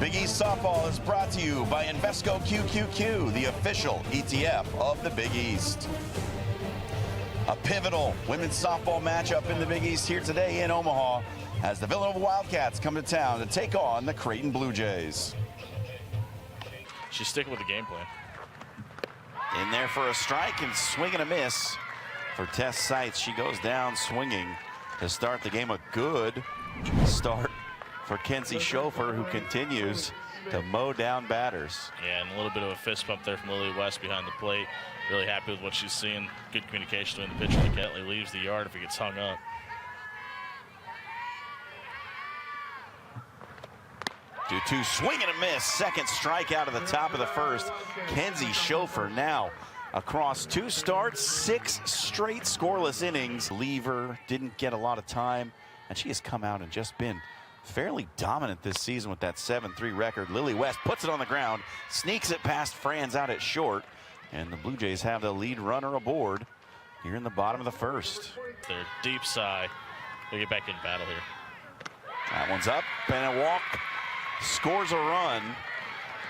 Big East Softball is brought to you by Invesco QQQ, the official ETF of the Big East. A pivotal women's softball matchup in the Big East here today in Omaha as the Villanova Wildcats come to town to take on the Creighton Blue Jays. She's sticking with the game plan. In there for a strike and swing and a miss for Tess Seitz. She goes down swinging to start the game. A good start for Kenzie Schofer, who continues to mow down batters. Yeah, and a little bit of a fist bump there from Lily West behind the plate. Really happy with what she's seeing. Good communication between the pitcher and Kentley. Leaves the yard if he gets hung up. 2-2 swing and a miss. Second strikeout of the top of the first. Kenzie Schofer now across 2 starts, 6 straight scoreless innings. Lever didn't get a lot of time, and she has come out and just been fairly dominant this season with that 7-3 record. Lily West puts it on the ground, sneaks it past Franz out at short, and the Blue Jays have the lead runner aboard here in the bottom of the first. Their deep sigh. They get back in battle here. That one's up and a walk. Scores a run.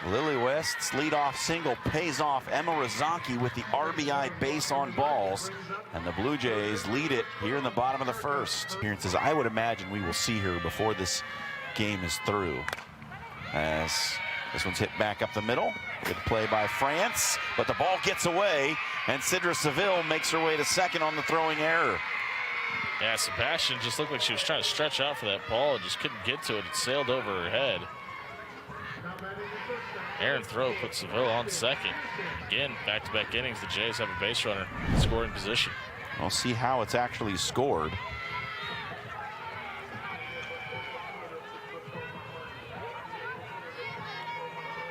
Lily West's leadoff single pays off. Emma Rozanski with the RBI base on balls. And the Blue Jays lead it here in the bottom of the first. Appearances I would imagine we will see her before this game is through. As this one's hit back up the middle. Good play by France, but the ball gets away, and Sidra Seville makes her way to second on the throwing error. Yeah, Sebastian just looked like she was trying to stretch out for that ball and just couldn't get to it. It sailed over her head. Aaron Throw puts Seville on second. Again, back-to-back innings, the Jays have a base runner in scoring position. We'll see how it's actually scored.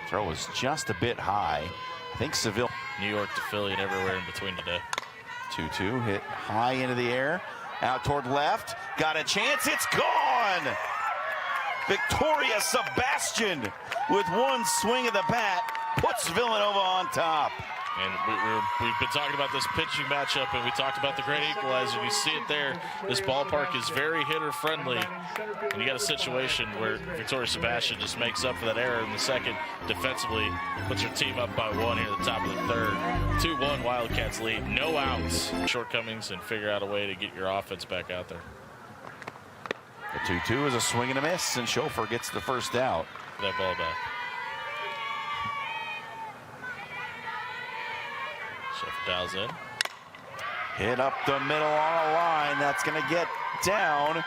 Throw was just a bit high. I think Seville. New York to Philly and everywhere in between today. 2-2 hit high into the air. Out toward left. Got a chance. It's gone. Victoria Sebastian with one swing of the bat puts Villanova on top. And we've been talking about this pitching matchup, and we talked about the great equalizer. You see it there. This ballpark is very hitter-friendly. And you got a situation where Victoria Sebastian just makes up for that error in the second defensively, puts her team up by 1 here at the top of the third. 2-1 Wildcats lead, no outs. Shortcomings, and figure out a way to get your offense back out there. The 2-2 is a swing and a miss, and Schofer gets the first out. That ball back. Schofer dials in. Hit up the middle on a line. That's going to get down.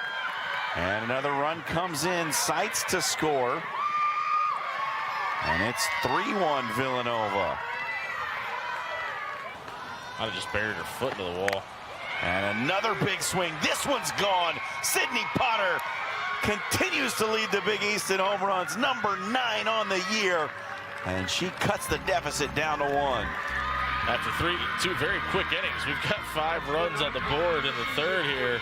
And another run comes in. Seitz to score. And it's 3-1 Villanova. I'd have just buried her foot into the wall. And another big swing. This one's gone. Sydney Potter continues to lead the Big East in home runs. Number 9 on the year. And she cuts the deficit down to 1. After 2 very quick innings, we've got 5 runs on the board in the third here.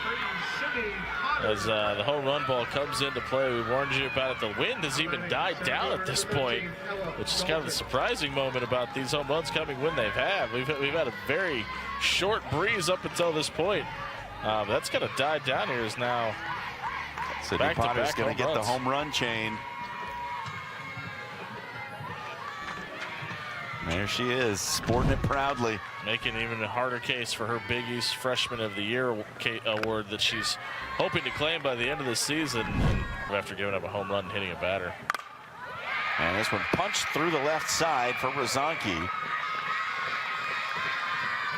As the home run ball comes into play, we warned you about it. The wind has even died down at this point, which is kind of the surprising moment about these home runs coming when they've had. We've had a very short breeze up until this point. But that's going to die down here is now. Sydney Potter's going to get the home run chain. There she is, sporting it proudly. Making even a harder case for her Big East Freshman of the Year award that she's hoping to claim by the end of the season after giving up a home run and hitting a batter. And this one punched through the left side for Rozanski.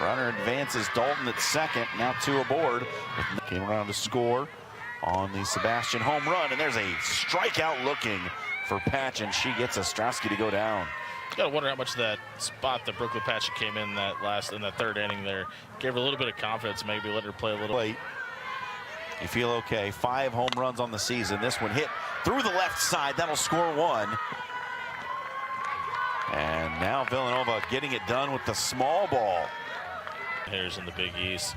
Runner advances Dalton at second, now 2 aboard. Came around to score on the Sebastian home run, and there's a strikeout looking for Patch, and she gets Ostrowski to go down. You gotta wonder how much of that spot that Brooklyn Patch came in that third inning there gave her a little bit of confidence, maybe let her play a little. Late. You feel okay. 5 home runs on the season. This one hit through the left side. That'll score 1. And now Villanova getting it done with the small ball. Hitters in the Big East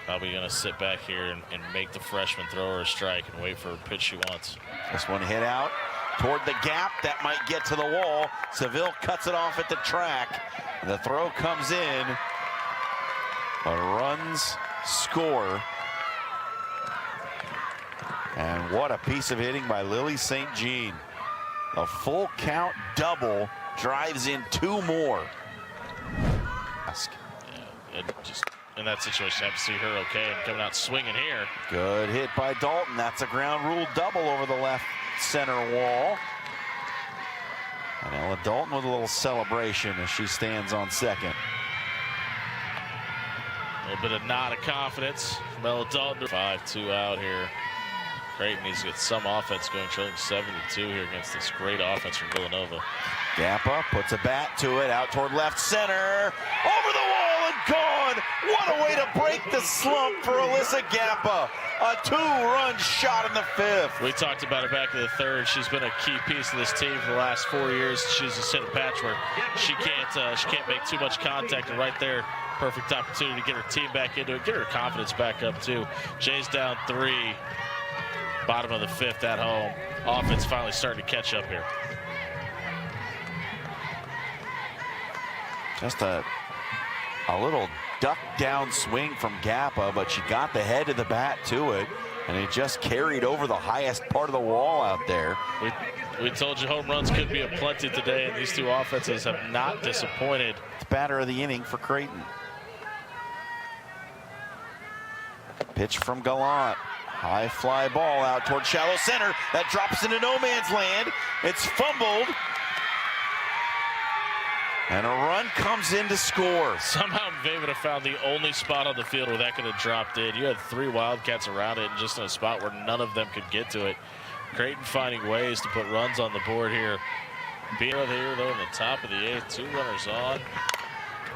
probably gonna sit back here and make the freshman throw her a strike and wait for a pitch she wants. This one hit out toward the gap. That might get to the wall. Seville cuts it off at the track. The throw comes in, but runs score. And what a piece of hitting by Lily St. Jean. A full count double, drives in 2 more. Yeah, and just in that situation, I have to see her okay and coming out swinging here. Good hit by Dalton. That's a ground rule double over the left center wall. And Ella Dalton with a little celebration as she stands on second. A little bit of nod of confidence from Ella Dalton. 5-2 out here. Creighton needs to get some offense going, trailing 72 here against this great offense from Villanova. Gampa puts a bat to it, out toward left center, over the wall and gone. What a way to break the slump for Alyssa Gampa. A 2-run shot in the 5th. We talked about it back in the 3rd. She's been a key piece of this team for the last 4 years. She's just hit a patch where she can't make too much contact, and right there, perfect opportunity to get her team back into it, get her confidence back up too. Jay's down 3. Bottom of the 5th at home. Offense finally starting to catch up here. Just a little duck down swing from Gampa, but she got the head of the bat to it, and it just carried over the highest part of the wall out there. We told you home runs could be aplenty today, and these two offenses have not disappointed. It's batter of the inning for Creighton. Pitch from Gallant. High fly ball out toward shallow center. That drops into no man's land. It's fumbled. And a run comes in to score. Somehow Villanova found the only spot on the field where that could have dropped in. You had 3 Wildcats around it, and just in a spot where none of them could get to it. Creighton finding ways to put runs on the board here. Beer here, though, in the top of the 8th. 2 runners on.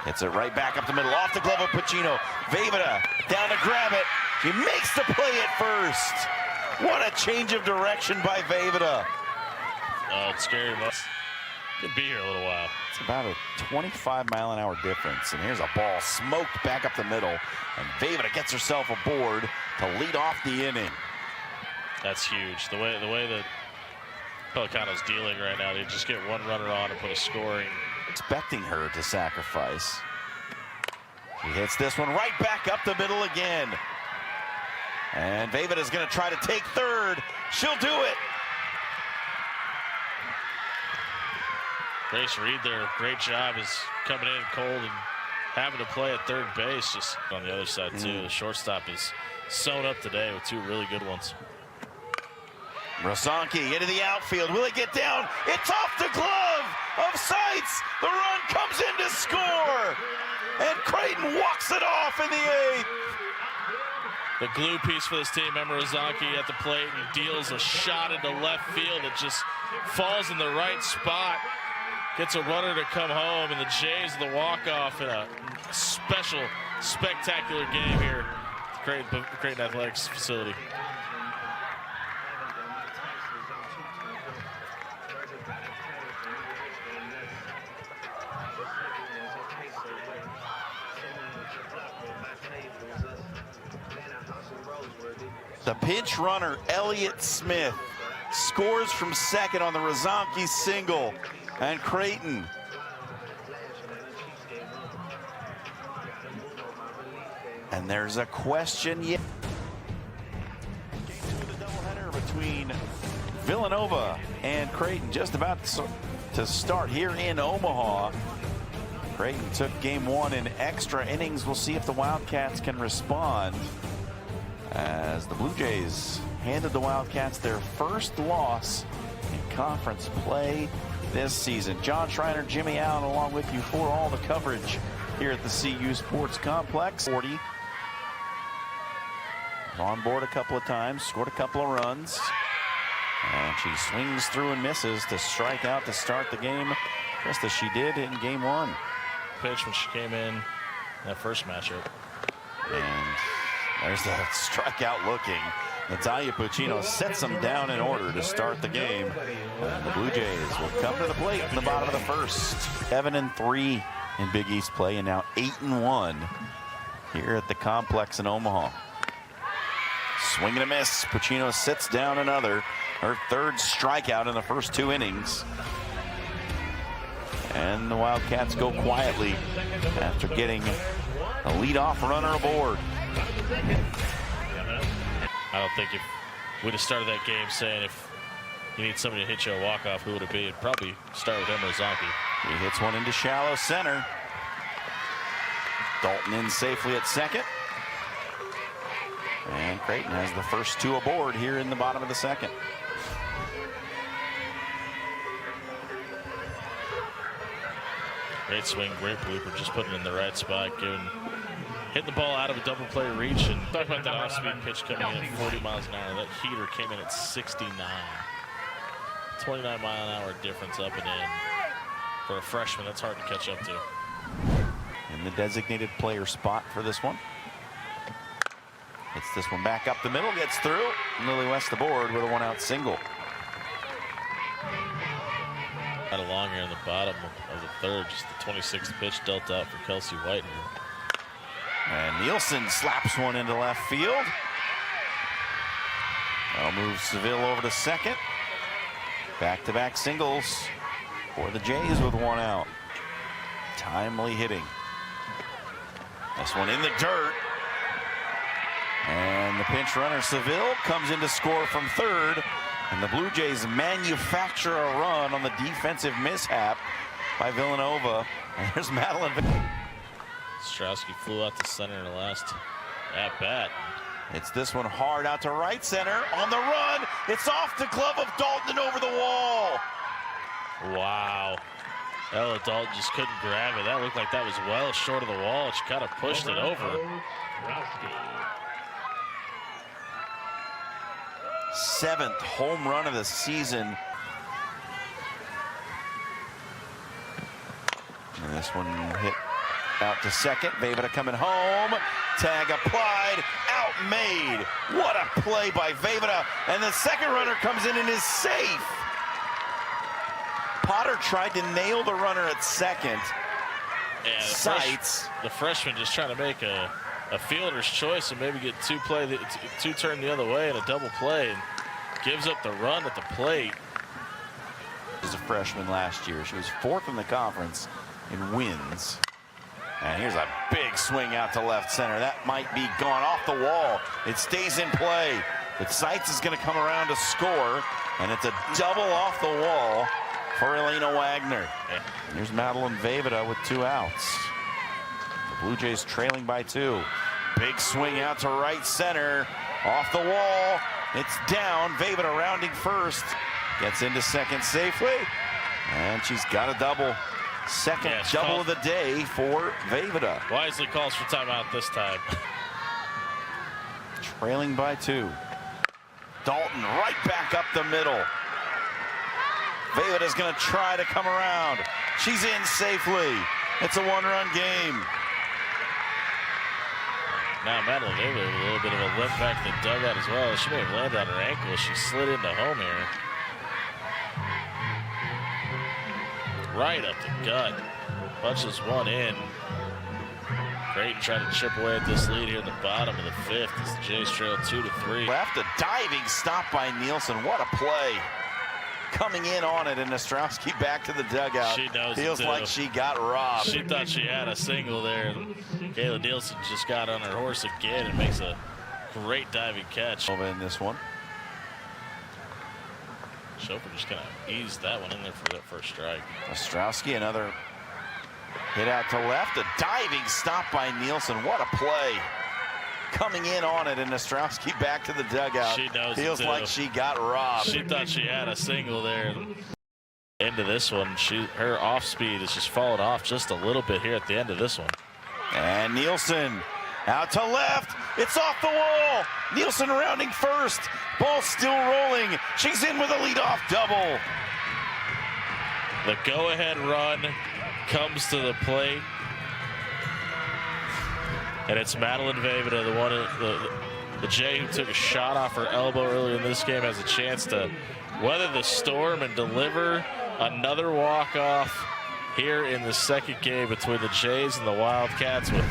Hits it right back up the middle, off the glove of Pacino. Villanova down to grab it. She makes the play at first. What a change of direction by Villanova. Oh, it's scary. Could be here a little while. It's about a 25-mile-an-hour difference. And here's a ball smoked back up the middle. And Villanova gets herself aboard to lead off the inning. That's huge. The way that Pelicano's dealing right now, they just get 1 runner on and put a scoring. Expecting her to sacrifice. She hits this one right back up the middle again. And Villanova going to try to take 3rd. She'll do it. Grace Reed there, great job, is coming in cold and having to play at 3rd base. Just on the other side too. The shortstop is sewn up today with 2 really good ones. Rosanki into the outfield. Will it get down? It's off the glove of Seitz. The run comes in to score. And Creighton walks it off in the 8th. The glue piece for this team, Emma Rosanki at the plate, and deals a shot into left field. It just falls in the right spot. Gets a runner to come home, and the Jays the walk-off in a special, spectacular game here at the Creighton Athletics facility. The pinch runner, Elliott Smith, scores from second on the Rosanki single. And Creighton and there's a question yet. Game 2 of the doubleheader between Villanova and Creighton, just about to start here in Omaha. Creighton took game 1 in extra innings. We'll see if the Wildcats can respond, as the Blue Jays handed the Wildcats their first loss in conference play this season. John Schreiner, Jimmy Allen, along with you for all the coverage here at the CU Sports Complex. 40. On board a couple of times, scored a couple of runs. And she swings through and misses to strike out to start the game, just as she did in game 1. Pitch when she came in that first matchup. And there's the strikeout looking. Natalia Puccino sets them down in order to start the game. And the Blue Jays will come to the plate in the bottom of the 1st. 7-3 in Big East play, and now 8-1 here at the complex in Omaha. Swing and a miss. Puccino sits down another. Her 3rd strikeout in the first 2 innings. And the Wildcats go quietly after getting a leadoff runner aboard. I don't think if we'd have started that game saying if you need somebody to hit you a walk-off, who would it be? It'd probably start with Emma Zonke. He hits one into shallow center. Dalton in safely at second. And Creighton has the first two aboard here in the bottom of the second. Great swing, great blooper, just putting it in the right spot, hitting the ball out of a double play reach. And talk about that off-speed pitch coming in at 40 miles an hour. That heater came in at 69. 29-mile-an-hour difference up and in. For a freshman, that's hard to catch up to. In the designated player spot for this one. Hits this one back up the middle, gets through. Lily West aboard with a one-out single. Right along here in the bottom of the third, just the 26th pitch dealt out for Kelsey White. And Nielsen slaps one into left field. That'll move Seville over to second. Back-to-back singles for the Jays with one out. Timely hitting. This one in the dirt. And the pinch runner Seville comes in to score from third. And the Blue Jays manufacture a run on the defensive mishap by Villanova. And there's Madeline. Ostrowski flew out to center in the last at-bat. It's this one hard out to right center. On the run. It's off the glove of Dalton and over the wall. Wow. Ella Dalton just couldn't grab it. That looked like that was well short of the wall. She kind of pushed it over. Seventh home run of the season. And this one hit out to second. Vejvoda coming home. Tag applied. Outmade. What a play by Vejvoda. And the second runner comes in and is safe. Potter tried to nail the runner at second. Yeah, Sights. The freshman just trying to make a fielder's choice and maybe get two turn the other way and a double play, and gives up the run at the plate. She was a freshman last year. She was fourth in the conference in wins. And here's a big swing out to left center. That might be gone off the wall. It stays in play. But Seitz is going to come around to score, and it's a double off the wall for Elena Wagner. Yeah. Here's Madeline Vejvoda with two outs. The Blue Jays trailing by two. Big swing out to right center. Off the wall. It's down. Vejvoda rounding first. Gets into second safely. And she's got a double. Second double of the day for Vejvoda. Wisely calls for timeout this time. Trailing by two. Dalton right back up the middle. Vejvoda's going to try to come around. She's in safely. It's a one-run game. Now Madeline Vejvoda with a little bit of a limp back to the dugout as well. She may have landed on her ankle. She slid into home here. Right up the gut. Punches one in. Creighton trying to chip away at this lead here in the bottom of the fifth as the Jays trail 2-3. Left, a diving stop by Nielsen. What a play. Coming in on it, and Ostrowski back to the dugout. She knows Feels like she got robbed. She thought she had a single there. Kayla Nielsen just got on her horse again and makes a great diving catch. Over in this one. Chopin just kind of eased that one in there for that first strike. Ostrowski, another hit out to left. A diving stop by Nielsen. What a play. Coming in on it, and Ostrowski back to the dugout. She knows Feels like she got robbed. She thought she had a single there. Into this one, her off speed has just fallen off just a little bit here at the end of this one. And Nielsen out to left. It's off the wall. Nielsen rounding first. Ball still rolling. She's in with a leadoff double. The go-ahead run comes to the plate. And it's Madeline Vejvoda, the Jay who took a shot off her elbow earlier in this game, has a chance to weather the storm and deliver another walk-off here in the second game between the Jays and the Wildcats with